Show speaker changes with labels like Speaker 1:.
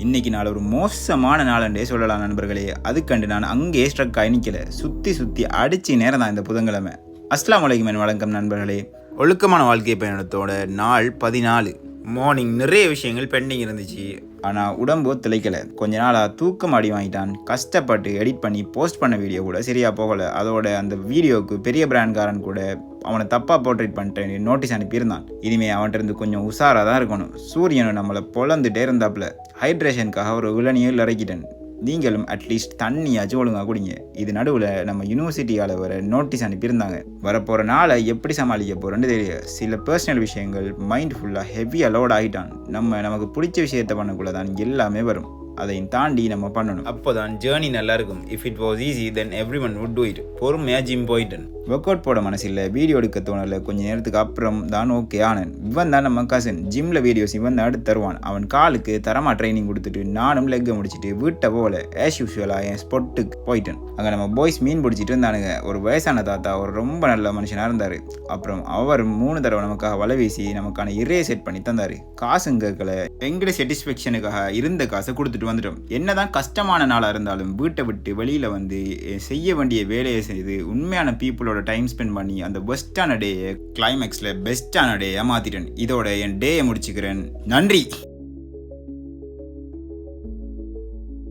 Speaker 1: இன்னைக்கு நாள் ஒரு மோசமான நாளண்டே சொல்லலாம் நண்பர்களே. அதுக்கண்டு நான் அங்கே ஸ்ட்ரக் ஆகி நிற்கல. சுற்றி அடிச்சு நேரம் தான் இந்த புதன்கிழமை. அஸ்ஸலாமு அலைக்கும் வணக்கம் நண்பர்களே. ஒழுக்கமான வாழ்க்கை பயணத்தோட நாள் 14. மார்னிங் நிறைய விஷயங்கள் பெண்டிங் இருந்துச்சு. ஆனால் உடம்பு திளைக்கலை. கொஞ்ச நாளாக தூக்கம் அடி வாங்கிட்டான். கஷ்டப்பட்டு எடிட் பண்ணி போஸ்ட் பண்ண வீடியோ கூட சரியாக போகலை. அதோட அந்த வீடியோவுக்கு பெரிய பிராண்ட்காரன் கூட அவனை தப்பாக போர்ட்ரேட் பண்ணிட்டு நோட்டீஸ் அனுப்பியிருந்தான். இனிமேல் அவன்கிட்ட இருந்து கொஞ்சம் உஷாராக தான் இருக்கணும். சூரியனும் நம்மளை பொழந்துட்டே இருந்தாப்புல. ஹைட்ரேஷனுக்காக ஒரு விலனியில் இறக்கிட்டேன். நீங்களும் அட்லீஸ்ட் தண்ணியாச்சும் ஒழுங்காக குடிங்க. இது நடுவில் நம்ம யூனிவர்சிட்டியால் வர நோட்டீஸ் அனுப்பியிருந்தாங்க. வரப்போகிற நாளை எப்படி சமாளிக்க போகிறோன்னு தெரியும். சில பர்சனல் விஷயங்கள் மைண்ட் ஃபுல்லாக ஹெவியாக லோட் ஆகிட்டான். நமக்கு பிடிச்ச விஷயத்தை பண்ணக்குள்ள தான் எல்லாமே வரும். அதையும் தாண்டி நம்ம பண்ணணும். அப்போ தான் ஜேர்னி நல்லா இருக்கும். If it was easy then every one would do it. பொறுமையாக ஜிம் போயிட்டேன். ஒர்க் அவுட் போட மனசு இல்லை, வீடியோ எடுக்க தோணலை. கொஞ்சம் நேரத்துக்கு அப்புறம் தான் ஓகே ஆனேன். இவன் தான் நம்ம கசன். ஜிம்மில் வீடியோஸ் இவன் தான் எடுத்து தருவான். அவன் காலுக்கு தரமாக ட்ரைனிங் கொடுத்துட்டு நானும் லெக்கை முடிச்சுட்டு வீட்டை போகல ஆஸ் யூஷுவலாக என் ஸ்பாட்டுக்கு போயிட்டேன். அங்கே நம்ம பாய்ஸ் மீன் பிடிச்சிட்டு இருந்தானுங்க. ஒரு வயசான தாத்தா, ஒரு ரொம்ப நல்ல மனுஷனாக இருந்தார். அப்புறம் அவர் 3 தடவை நமக்காக வலை வீசி நமக்கான இறையை செட் பண்ணி தந்தார். காசும் கேட்கல. எங்கட சாட்டிஸ்ஃபேக்ஷனுக்காக இருந்த காசை கொடுத்துட்டு வந்துட்டோம். என்னதான் கஷ்டமான நாளாக இருந்தாலும் வீட்டை விட்டு வெளியில் வந்து செய்ய வேண்டிய வேலையை செய்து உண்மையான பீப்புளோட டைம் ஸ்பெண்ட் பண்ணி அந்த பெஸ்டான டேயை கிளைமேக்ஸில் பெஸ்டான டேயை மாற்றிட்டேன். இதோட என் டேயை முடிச்சுக்கிறேன். நன்றி.